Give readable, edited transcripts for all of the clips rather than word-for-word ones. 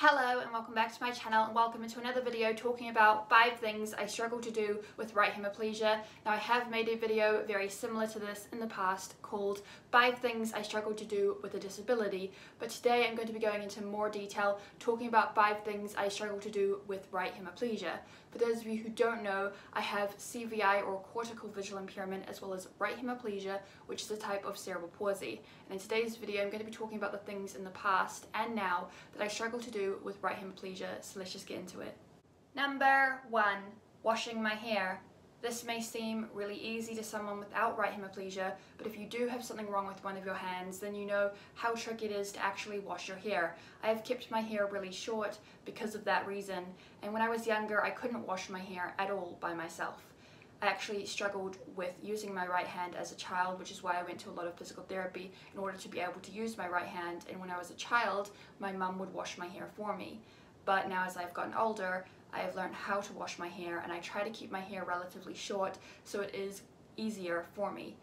Hello and welcome back to my channel, and welcome into another video talking about 5 things I struggle to do with right hemiplegia. Now, I have made a video very similar to this in the past called 5 things I struggle to do with a disability, but today I'm going to be going into more detail talking about 5 things I struggle to do with right hemiplegia. For those of you who don't know, I have CVI or cortical visual impairment as well as right hemiplegia, which is a type of cerebral palsy. And in today's video I'm going to be talking about the things in the past and now that I struggle to do with right hemiplegia, so let's just get into it. Number 1. Washing my hair. This may seem really easy to someone without right hemiplegia, but if you do have something wrong with one of your hands, then you know how tricky it is to actually wash your hair. I have kept my hair really short because of that reason, and when I was younger I couldn't wash my hair at all by myself. I actually struggled with using my right hand as a child, which is why I went to a lot of physical therapy in order to be able to use my right hand, and when I was a child my mum would wash my hair for me. But now as I've gotten older, I have learned how to wash my hair, and I try to keep my hair relatively short so it is easier for me.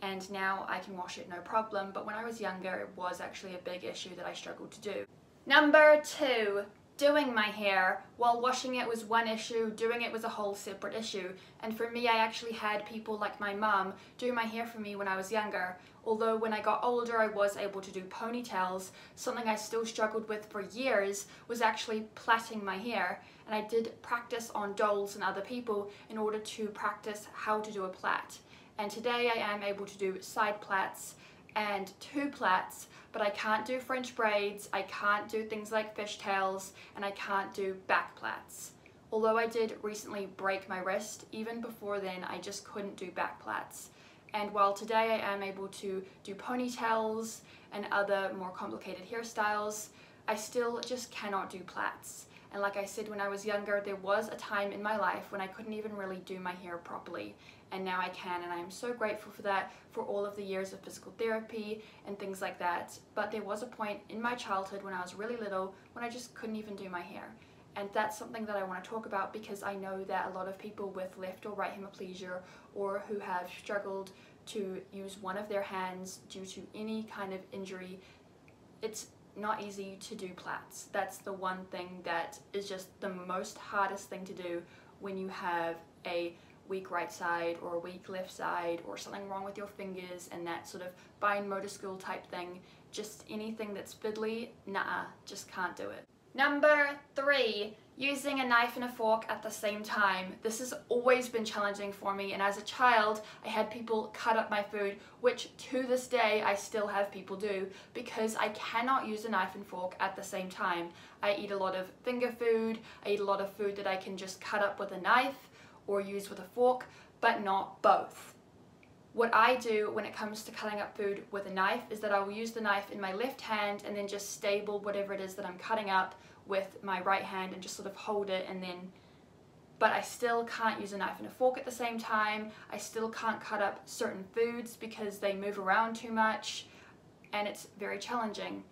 And now I can wash it no problem, but when I was younger it was actually a big issue that I struggled to do. Number 2. Doing my hair. While washing it was one issue, doing it was a whole separate issue. And for me, I actually had people like my mum do my hair for me when I was younger. Although when I got older I was able to do ponytails, something I still struggled with for years was actually plaiting my hair. And I did practice on dolls and other people in order to practice how to do a plait. And today I am able to do side plaits and 2 plaits, but I can't do French braids, I can't do things like fishtails, and I can't do back plaits. Although I did recently break my wrist, even before then I just couldn't do back plaits. And while today I am able to do ponytails and other more complicated hairstyles, I still just cannot do plaits. And like I said, when I was younger, there was a time in my life when I couldn't even really do my hair properly. And now I can, and I am so grateful for that, for all of the years of physical therapy and things like that. But there was a point in my childhood when I was really little when I just couldn't even do my hair. And that's something that I want to talk about because I know that a lot of people with left or right hemiplegia, or who have struggled to use one of their hands due to any kind of injury, it's not easy to do plaits. That's the one thing that is just the most hardest thing to do when you have a weak right side or a weak left side or something wrong with your fingers and that sort of fine motor skill type thing. Just anything that's fiddly, nah, just can't do it. Number 3. Using a knife and a fork at the same time. This has always been challenging for me, and as a child I had people cut up my food, which to this day I still have people do, because I cannot use a knife and fork at the same time. I eat a lot of finger food, I eat a lot of food that I can just cut up with a knife or use with a fork, but not both. What I do when it comes to cutting up food with a knife is that I will use the knife in my left hand and then just stable whatever it is that I'm cutting up with my right hand and just sort of hold it, and then, but I still can't use a knife and a fork at the same time. I still can't cut up certain foods because they move around too much, and it's very challenging.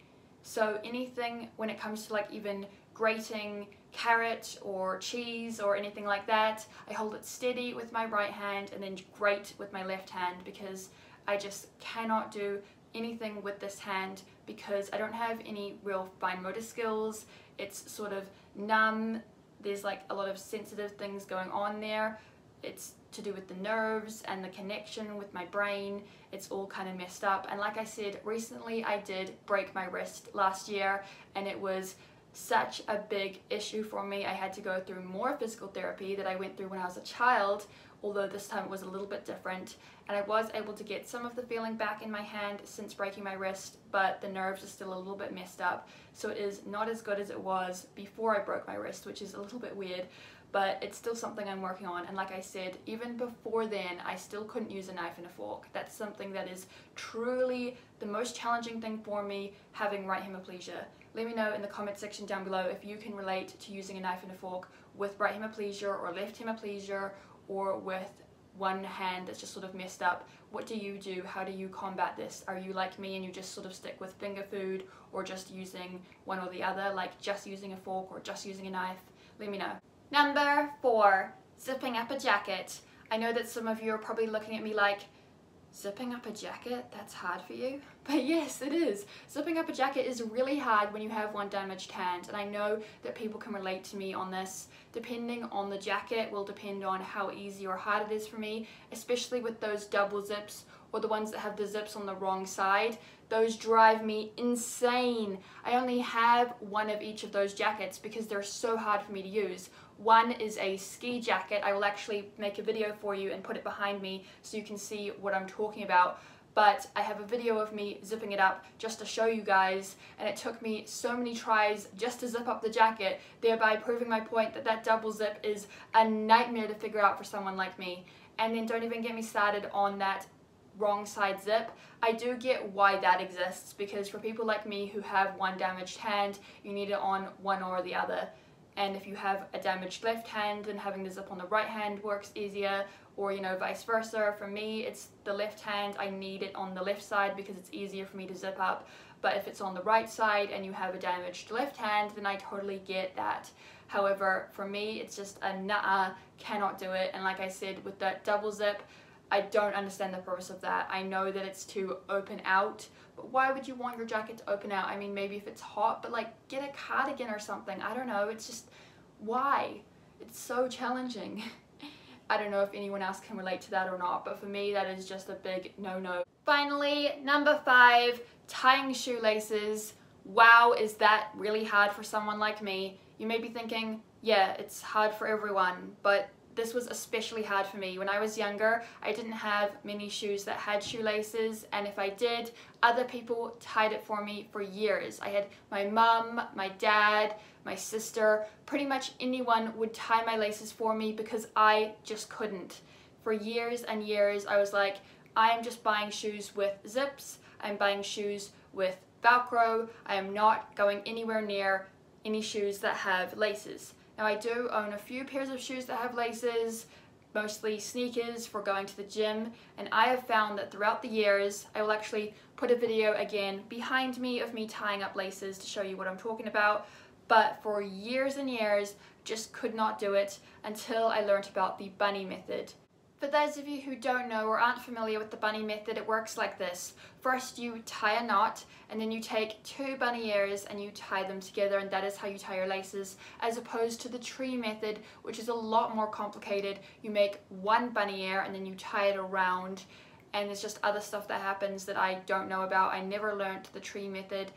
So anything when it comes to like even grating carrot or cheese or anything like that, I hold it steady with my right hand and then grate with my left hand, because I just cannot do anything with this hand because I don't have any real fine motor skills. It's sort of numb. There's like a lot of sensitive things going on there. It's to do with the nerves and the connection with my brain. It's all kind of messed up. And like I said, recently I did break my wrist last year, and it was such a big issue for me. I had to go through more physical therapy that I went through when I was a child, although this time it was a little bit different, and I was able to get some of the feeling back in my hand since breaking my wrist, but the nerves are still a little bit messed up, so it is not as good as it was before I broke my wrist, which is a little bit weird, but it's still something I'm working on. And like I said, even before then I still couldn't use a knife and a fork. That's something that is truly the most challenging thing for me, having right hemiplegia. Let me know in the comment section down below if you can relate to using a knife and a fork with right hemiplegia or left hemiplegia, or with one hand that's just sort of messed up. What do you do? How do you combat this? Are you like me and you just sort of stick with finger food, or just using one or the other, like just using a fork or just using a knife? Let me know. Number 4. Zipping up a jacket. I know that some of you are probably looking at me like, Zipping up a jacket, that's hard for you? But yes, it is. Zipping up a jacket is really hard when you have one damaged hand, and I know that people can relate to me on this. Depending on the jacket will depend on how easy or hard it is for me, especially with those double zips or the ones that have the zips on the wrong side. Those drive me insane. I only have one of each of those jackets because they're so hard for me to use. One is a ski jacket. I will actually make a video for you and put it behind me so you can see what I'm talking about. But I have a video of me zipping it up just to show you guys, and it took me so many tries just to zip up the jacket, thereby proving my point that that double zip is a nightmare to figure out for someone like me. And then don't even get me started on that wrong side zip. I do get why that exists, because for people like me who have one damaged hand, you need it on one or the other. And if you have a damaged left hand, then having the zip on the right hand works easier, or you know, vice versa. For me, it's the left hand, I need it on the left side because it's easier for me to zip up. But if it's on the right side and you have a damaged left hand, then I totally get that. However, for me, it's just a nuh-uh, cannot do it. And like I said, with that double zip, I don't understand the purpose of that. I know that it's to open out, but why would you want your jacket to open out? I mean, maybe if it's hot, but like get a cardigan or something. I don't know, it's just, why? It's so challenging. I don't know if anyone else can relate to that or not, but for me that is just a big no-no. Finally, number 5, tying shoelaces. Wow, is that really hard for someone like me? You may be thinking, yeah, it's hard for everyone, but this was especially hard for me. When I was younger, I didn't have many shoes that had shoelaces, and if I did, other people tied it for me for years. I had my mum, my dad, my sister, pretty much anyone would tie my laces for me because I just couldn't. For years and years, I was like, I am just buying shoes with zips, I'm buying shoes with Velcro, I am not going anywhere near any shoes that have laces. Now I do own a few pairs of shoes that have laces, mostly sneakers for going to the gym, and I have found that throughout the years, I will actually put a video again behind me of me tying up laces to show you what I'm talking about, but for years and years, just could not do it until I learned about the bunny method. For those of you who don't know or aren't familiar with the bunny method, it works like this. First you tie a knot, and then you take 2 bunny ears and you tie them together, and that is how you tie your laces, as opposed to the tree method, which is a lot more complicated. You make 1 bunny ear and then you tie it around, and there's just other stuff that happens that I don't know about. I never learned the tree method.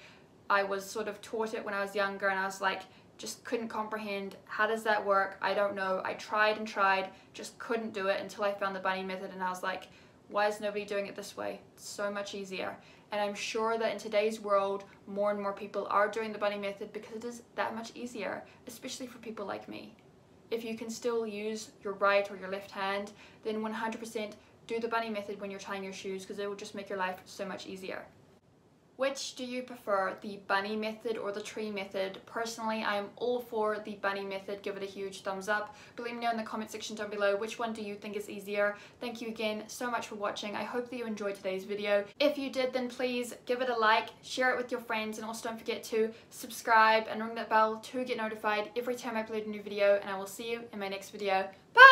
I was sort of taught it when I was younger, and I was like, just couldn't comprehend, how does that work? I don't know. I tried and tried, just couldn't do it until I found the bunny method, and I was like, why is nobody doing it this way? It's so much easier. And I'm sure that in today's world, more and more people are doing the bunny method because it is that much easier, especially for people like me. If you can still use your right or your left hand, then 100% do the bunny method when you're tying your shoes, because it will just make your life so much easier. Which do you prefer, the bunny method or the tree method? Personally, I am all for the bunny method. Give it a huge thumbs up. But let me know in the comment section down below, which one do you think is easier? Thank you again so much for watching. I hope that you enjoyed today's video. If you did, then please give it a like, share it with your friends, and also don't forget to subscribe and ring that bell to get notified every time I upload a new video, and I will see you in my next video. Bye!